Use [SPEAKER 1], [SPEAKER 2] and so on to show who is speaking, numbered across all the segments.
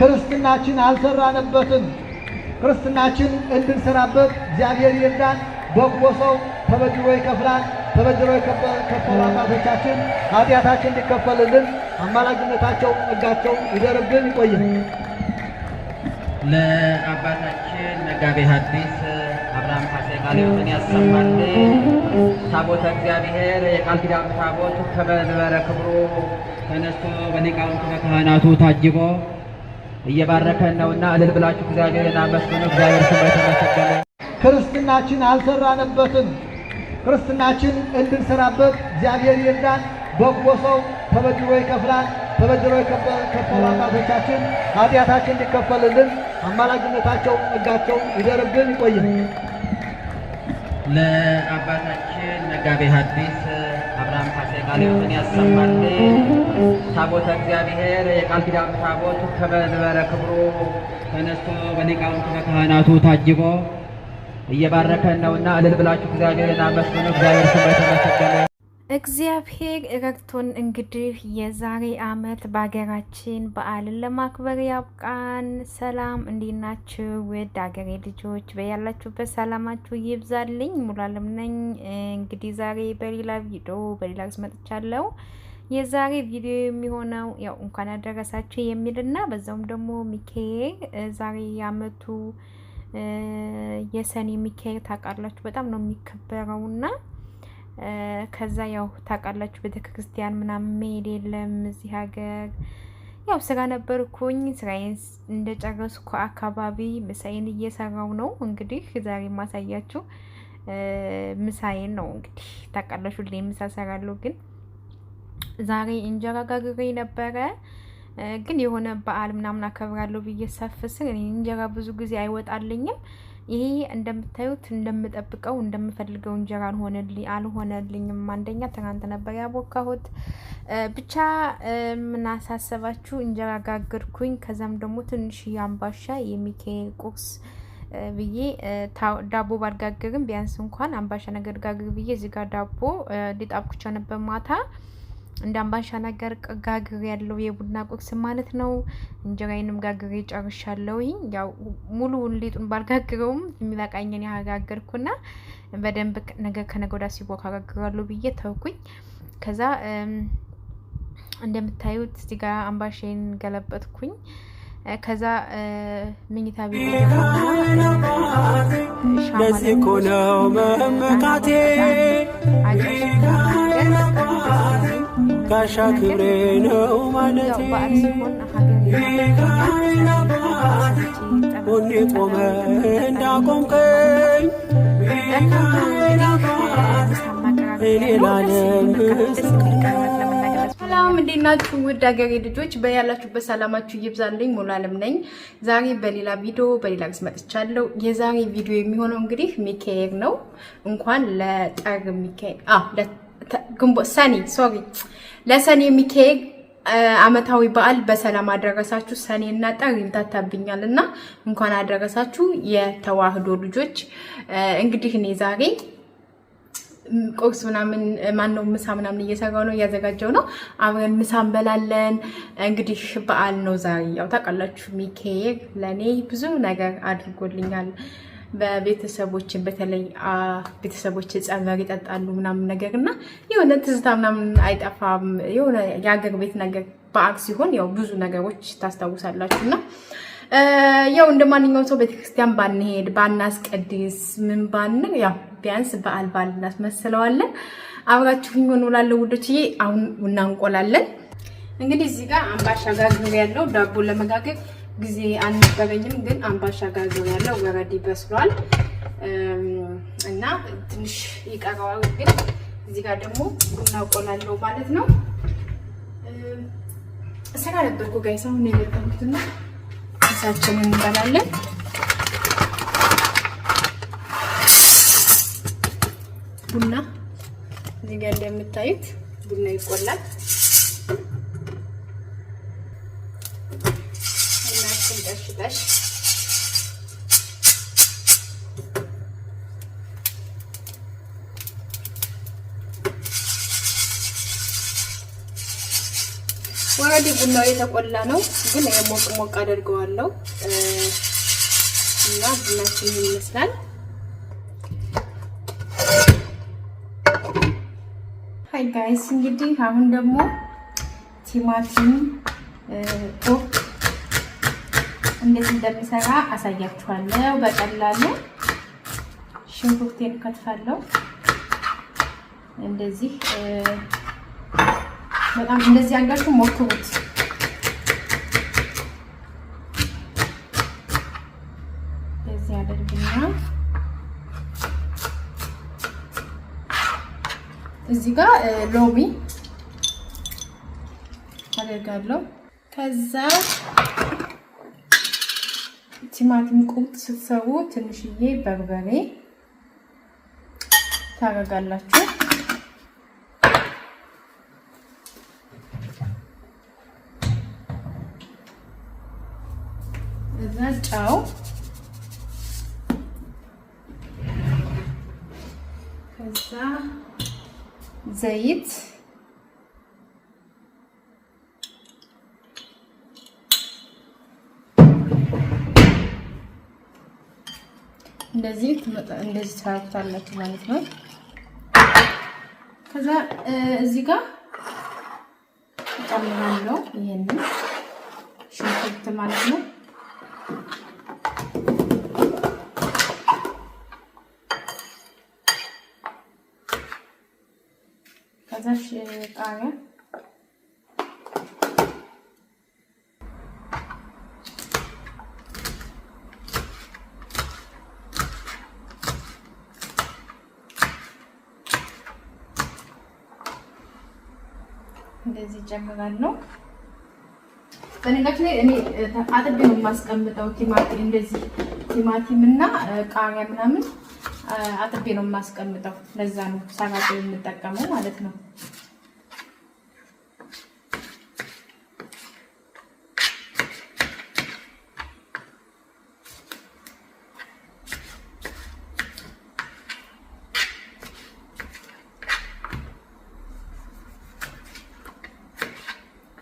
[SPEAKER 1] ክርስትናችን አልሰራንበትም። ክርስትናችን እንድንሰራበት እግዚአብሔር ይርዳን። በጎ ሰው ተበድሮ ይከፍላል። ተበድሮ የከፈሉ አባቶቻችን ኃጢአታችን እንዲከፈልልን አማላጅነታቸው ጸጋቸው ይደርብን ይቆየን።
[SPEAKER 2] ለአባታችን መጋቤ ሐዲስ አብርሃም ካሴ ቃለ ሕይወትን ያሰማልን። ታቦተ እግዚአብሔር የቃል ኪዳኑ ታቦት ከመንበረ ክብሩ ተነስቶ በሊቃውንቱ በካህናቱ ታጅቦ እየባረከን ነውና እልል ብላችሁ እግዚአብሔርን አመስግኑ። እግዚአብሔር ስሙ የተመሰገነ።
[SPEAKER 1] ክርስትናችን አልሰራንበትም። ክርስትናችን እንድንሰራበት እግዚአብሔር ይርዳን። በጎ ሰው ተበድሮ ይከፍላል። ተበድሮ የከፈሉ አባቶቻችን ኃጢአታችን እንዲከፈልልን አማላጅነታቸው ጸጋቸው ይደርብን ይቆየን።
[SPEAKER 2] ለአባታችን መጋቤ ሐዲስ አብርሃም ካሴ ቃለ ሕይወትን ያሰማልን። ታቦተ እግዚአብሔር የቃል ኪዳኑ ታቦት ከመንበረ ክብሩ ተነስቶ በሊቃውንቱ በካህናቱ ታጅቦ እየባረከን ነውና እልል ብላችሁ እግዚአብሔርን አመስግኑ። እግዚአብሔር ስሙ የተመሰገነ።
[SPEAKER 3] እግዚአብሔር ረድቶን እንግዲህ የዛሬ ዓመት በሀገራችን በዓልን ለማክበር ያብቃን። ሰላም እንዴት ናችሁ? ውድ ሀገሬ ልጆች በያላችሁበት ሰላማችሁ ይብዛልኝ። ሙሉዓለም ነኝ። እንግዲህ ዛሬ በሌላ ቪዲዮ በሌላ ርዕስ መጥቻለሁ። የዛሬ ቪዲዮ የሚሆነው ያው እንኳን ያደረሳችሁ የሚልና በዛውም ደግሞ ሚካኤል ዛሬ የዓመቱ የሰኔ ሚካኤል ታውቃላችሁ በጣም ነው የሚከበረውና ከዛ ያው ታውቃላችሁ ቤተክርስቲያን ምናምን መሄድ የለም እዚህ ሀገር። ያው ስራ ነበርኩኝ። ስራዬን እንደጨረስኩ አካባቢ ምሳዬን እየሰራው ነው። እንግዲህ ዛሬ ማሳያችሁ ምሳዬን ነው። እንግዲህ ታውቃላችሁ ምሳ ሰራለሁ፣ ግን ዛሬ እንጀራ ጋግሬ ነበረ። ግን የሆነ በዓል ምናምን አከብራለሁ ብዬ ሳፍስር እንጀራ ብዙ ጊዜ አይወጣልኝም። ይሄ እንደምታዩት እንደምጠብቀው እንደምፈልገው እንጀራ አልሆነልኝም። አንደኛ ትናንት ነበር ያቦካሁት። ብቻ ምን አሳሰባችሁ እንጀራ ጋግርኩኝ። ከዛም ደግሞ ትንሽ አምባሻ የሚካኤል ቁርስ ብዬ ዳቦ ባልጋግርም ቢያንስ እንኳን አምባሻ ነገር ጋግር ብዬ እዚህ ጋር ዳቦ ሊጣብኩቻ ነበር ማታ እንደ አምባሻ ነገር ጋግር ያለው የቡና ቁርስ ማለት ነው። እንጀራዬንም ጋግሬ ጨርሻለሁ። ያው ሙሉውን ሊጡን ባልጋግረውም የሚበቃኝን ያጋገርኩና በደንብ ነገር ከነገ ወዲያ ሲቦካ ጋግራለሁ ብዬ ተውኩኝ። ከዛ እንደምታዩት እዚህ ጋር አምባሻዬን ገለበጥኩኝ። ከዛ ምኝታ ቤት
[SPEAKER 4] ለዚህ እኮ ነው መመካቴ ጋሻ ክብሬ ነው ማለቴ ሁኔ ቆመ እንዳቆምከኝ እኔ ላለም
[SPEAKER 3] ሰላም እንዴት ናችሁ? ውድ ሀገሬ ልጆች በያላችሁበት ሰላማችሁ ይብዛልኝ። ሙሉዓለም ነኝ። ዛሬ በሌላ ቪዲዮ በሌላ ርዕስ መጥቻለሁ። የዛሬ ቪዲዮ የሚሆነው እንግዲህ ሚካኤል ነው። እንኳን ለጥር ሚካኤል ግንቦት ለሰኔ ሚካኤል አመታዊ በዓል በሰላም አደረሳችሁ። ሰኔና ጥር ይምታታብኛልና እንኳን አደረሳችሁ የተዋህዶ ልጆች። እንግዲህ እኔ ዛሬ ቁርስ ምናምን ማነው ምሳ ምናምን እየሰራው ነው እያዘጋጀው ነው። አብረን ምሳ እንበላለን። እንግዲህ በዓል ነው ዛሬ። ያው ታውቃላችሁ ሚካኤል ለኔ ብዙ ነገር አድርጎልኛል። በቤተሰቦችን በተለይ ቤተሰቦች ጸበል ይጠጣሉ ምናምን ነገርና የሆነ ትዝታ ምናምን አይጠፋም። የሆነ የሀገር ቤት ነገር በዓል ሲሆን ያው ብዙ ነገሮች ታስታውሳላችሁና ያው እንደማንኛውም ሰው ቤተክርስቲያን ባንሄድ ባናስቀድስ ምን ባንል ያው ቢያንስ በዓል እናስመስለዋለን። አብራችሁኝ ሆኖ ላለው ውዶችዬ አሁን ቡና እንቆላለን። እንግዲህ እዚህ ጋር አምባሻ ጋግር ያለው ዳቦ ለመጋገር ጊዜ አንበረኝም፣ ግን አምባሻ ጋግር ያለው ወረዲ በስሏል እና ትንሽ ይቀራዋል። ግን እዚህ ጋር ደግሞ ቡና እንቆላለሁ ማለት ነው። ስራ ነበርኩ ጋይስ አሁን የመጣሁትና ምሳችንን እንበላለን። ቡና እዚህ ጋር እንደምታዩት ቡና ይቆላል። ቡናችን ጠሽ ኦሬዲ ቡናው የተቆላ ነው ግን የሞቅ አድርገዋለሁ እና ቡናችን ይመስላል ሃይ ጋይስ እንግዲህ አሁን ደግሞ ቲማቲም ቁርጥ እንዴት እንደምሰራ አሳያችኋለሁ በቀላሉ ሽንኩርቴን ከትፋለሁ እንደዚህ በጣም እንደዚህ አድርጋችሁ ሞክሩት እንደዚህ አድርግና እዚህ ጋር ሎሚ አደርጋለሁ ከዛ ቲማቲም ቁርጥ ስትሰሩ ትንሽዬ በርበሬ ታረጋላችሁ እዛ ጫው ከዛ ዘይት እንደዚህ ታርታላችሁ ማለት ነው ከዛ እዚህ ጋር ጨምራለሁ ይሄንን ሽንኩርት ማለት ነው ከዛ ቃሪያ እንደዚህ ጨምራለሁ በነገራችን ላይ እኔ አጥቤ ነው የማስቀምጠው ቲማቲም እንደዚህ ቲማቲምና ቃሪያ ምናምን አጥቤ ነው የማስቀምጠው ለዛ ነው ሳላጤ የምጠቀመው ማለት ነው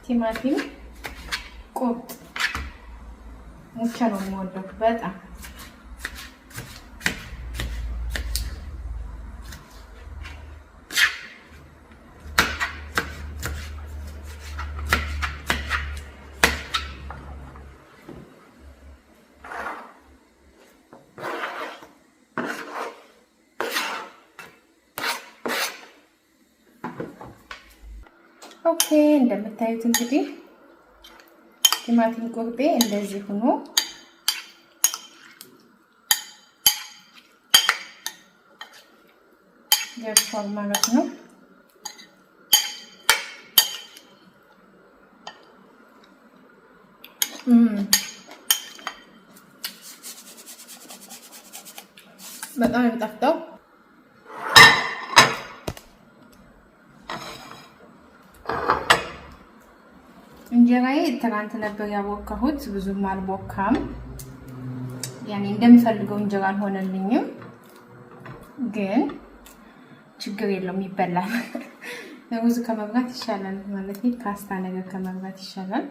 [SPEAKER 3] ቲማቲም ቁርጥ ሙቻ ነው የምወደው በጣም ኦኬ እንደምታዩት እንግዲህ ቲማቲም ቁርጤ እንደዚህ ሆኖ ደርሷል ማለት ነው በጣም የሚጣፍጠው እንጀራዬ ትናንት ነበር ያቦካሁት ብዙም አልቦካም ያኔ እንደምፈልገው እንጀራ አልሆነልኝም ግን ችግር የለውም ይበላል ሩዝ ከመብላት ይሻላል ማለት ነው ፓስታ ነገር ከመብላት ይሻላል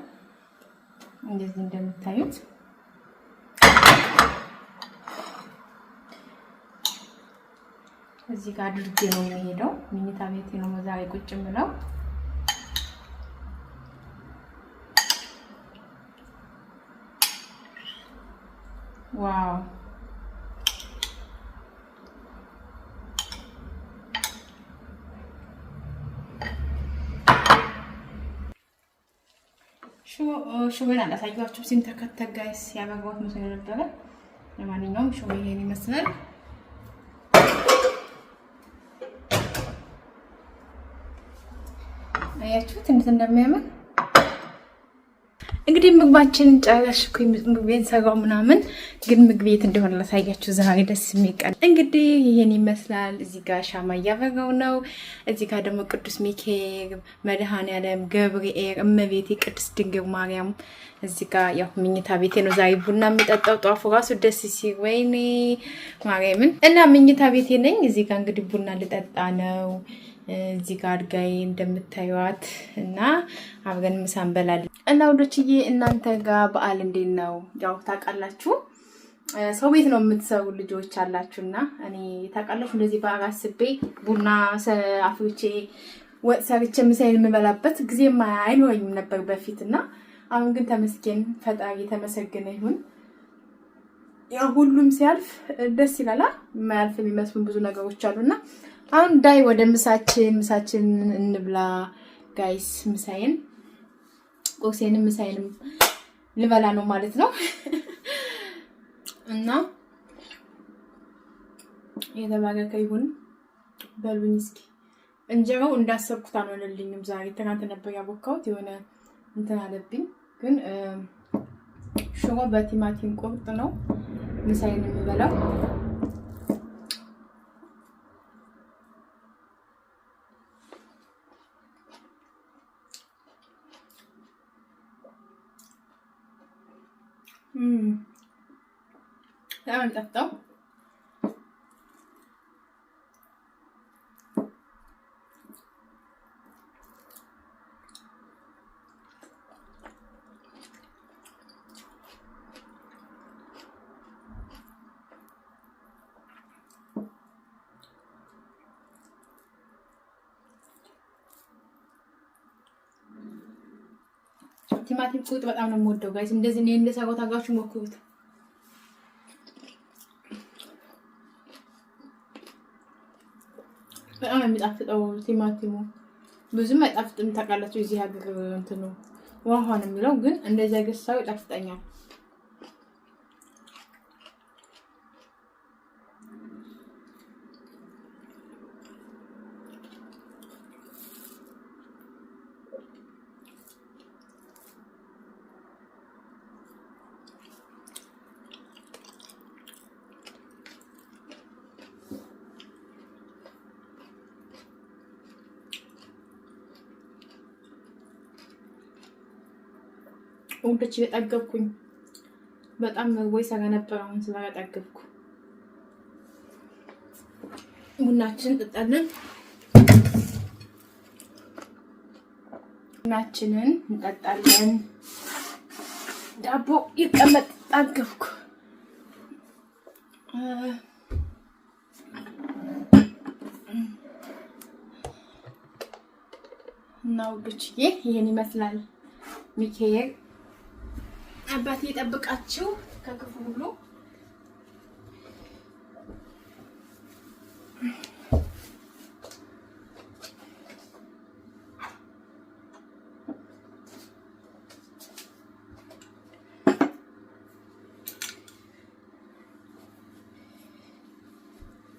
[SPEAKER 3] እንደዚህ እንደምታዩት እዚህ ጋር አድርጌ ነው የሚሄደው መኝታ ቤቴ ነው ዛሬ ቁጭ ብለው ዋው ሹቤን አላሳያችሁም ሲንተከተክ ጋይስ ያበጋውት መስሎ ነበር ለማንኛውም ሹቤ ይሄን ይመስላል አያችሁት እንዴት እንደሚያምር እንግዲህ ምግባችን ጨረስኩኝ ምግቤን ሰራው ምናምን ግን ምግቤት እንደሆነ ላሳያችሁ ዛሬ ደስ የሚቀል እንግዲህ ይሄን ይመስላል እዚህ ጋር ሻማ ያበራው ነው እዚህ ጋር ደግሞ ቅዱስ ሚካኤል መድኃኔዓለም ገብርኤል እመቤቴ ቅድስት ድንግል ማርያም እዚህ ጋር ያው መኝታ ቤቴ ነው ዛሬ ቡና የምጠጣው ጧፉ ራሱ ደስ ሲል ወይኔ ማርያምን እና መኝታ ቤቴ ነኝ እዚህ ጋር እንግዲህ ቡና ልጠጣ ነው እዚህ ጋር አድጋይ እንደምታዩት እና አብረን ምሳ እንበላለን እና ወዶችዬ እናንተ ጋር በዓል እንዴት ነው? ያው ታውቃላችሁ ሰው ቤት ነው የምትሰሩ ልጆች አላችሁና እኔ ታውቃላችሁ እንደዚህ በዓል አስቤ ቡና አፍልቼ ወጥ ሰርቼ ምሳዬን የምበላበት ጊዜም አይኖረኝም ነበር በፊትና አሁን ግን ተመስገን ፈጣሪ የተመሰገነ ይሁን። ያው ሁሉም ሲያልፍ ደስ ይላል። ማያልፍ የሚመስሉ ብዙ ነገሮች አሉና አሁን ዳይ ወደ ምሳችን እንብላ ጋይስ። ምሳዬን ቁርሴንም ምሳዬንም ልበላ ነው ማለት ነው። እና የተባረከ ይሁን በሉኝ እስኪ። እንጀራው እንዳሰብኩት አልሆነልኝም ዛሬ። ትናንት ነበር ያቦካሁት የሆነ እንትን አለብኝ። ግን ሽሮ በቲማቲም ቁርጥ ነው ምሳዬን የምበላው። ጠጣው ቲማቲም ቁጥ በጣም ነው የምወደው ጋይስ። እንደዚህ ነው እንደሰራው ታጋችሁ ሞክሩት። በጣም የሚጣፍጠው ቲማቲሙ ብዙም አይጣፍጥም ታውቃላችሁ። እዚህ ሀገር እንትኑ ውሃ ነው የሚለው ግን እንደዚህ ገሳው ይጣፍጠኛል። ወንዶች እየጠገብኩኝ በጣም ወይ ሰጋ ነበር። አሁን ስለጠገብኩ ቡናችንን እንጠጣለን። ቡናችንን እንጠጣለን። ዳቦ ይቀመጥ ጠገብኩ። እና ወንዶችዬ ይሄን ይመስላል ሚካኤል አባቴ ይጠብቃችሁ ከክፉ ሁሉ።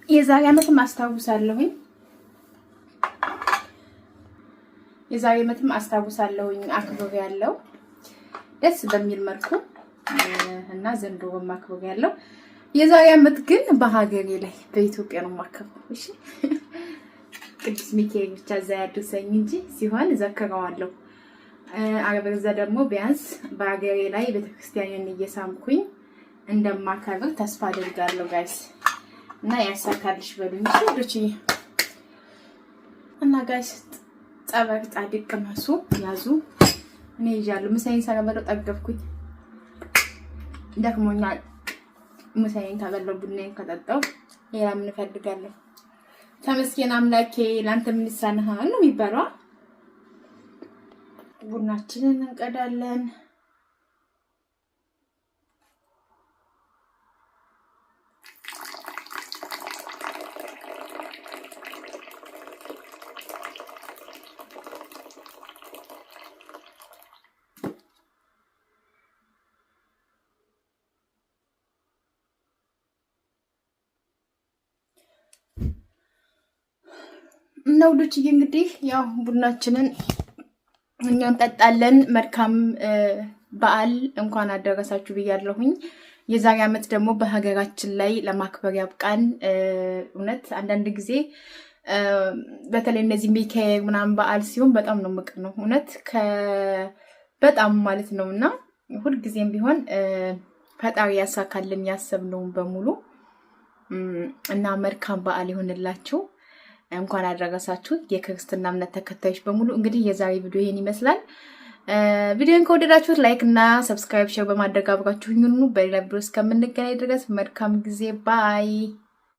[SPEAKER 3] የዛሬ ዓመትም አስታውሳለሁኝ አክብሮት ያለው ደስ በሚል መልኩ እና ዘንድሮ ማክበር ያለው የዛሬ ዓመት ግን በሀገሬ ላይ በኢትዮጵያ ነው ማከብረው። እሺ ቅዱስ ሚካኤል ብቻ እዛ ያድርሰኝ እንጂ ሲሆን ዘክረዋለሁ። አረበዛ ደግሞ ቢያንስ በሀገሬ ላይ ቤተክርስቲያንን እየሳምኩኝ እንደማከብር ተስፋ አደርጋለሁ ጋይስ። እና ያሳካልሽ በሉኝ ወዶች እና ጋይስ ጸበል ጻድቅ ቅመሱ ያዙ። እኔ ይዣለሁ ምሳዬን ሳበላው ጠገብኩኝ። ደክሞኛል። ምሳዬን ከበላው ቡናዬን ከጠጣው ሌላ ምን እፈልጋለሁ? ተመስገን አምላኬ ላንተ ምን ይሳነሃል ነው የሚባለው። ቡናችንን እንቀዳለን። እና ውዶችዬ እንግዲህ ያው ቡናችንን እኛን ጠጣለን። መልካም በዓል እንኳን አደረሳችሁ ብያለሁኝ። የዛሬ ዓመት ደግሞ በሀገራችን ላይ ለማክበር ያብቃን። እውነት አንዳንድ ጊዜ በተለይ እነዚህ ሚካኤል ምናምን በዓል ሲሆን በጣም ነው ምቅ ነው እውነት በጣም ማለት ነውና ሁልጊዜም ቢሆን ፈጣሪ ያሳካልን ያሰብነውን በሙሉ እና መልካም በዓል ይሁንላችሁ። እንኳን አደረሳችሁ የክርስትና እምነት ተከታዮች በሙሉ። እንግዲህ የዛሬ ቪዲዮ ይሄን ይመስላል። ቪዲዮን ከወደዳችሁት ላይክ እና ሰብስክራይብ ሼር በማድረግ አብራችሁኝ ሁኑ። በሌላ ቪዲዮ እስከምንገናኝ ድረስ መልካም ጊዜ ባይ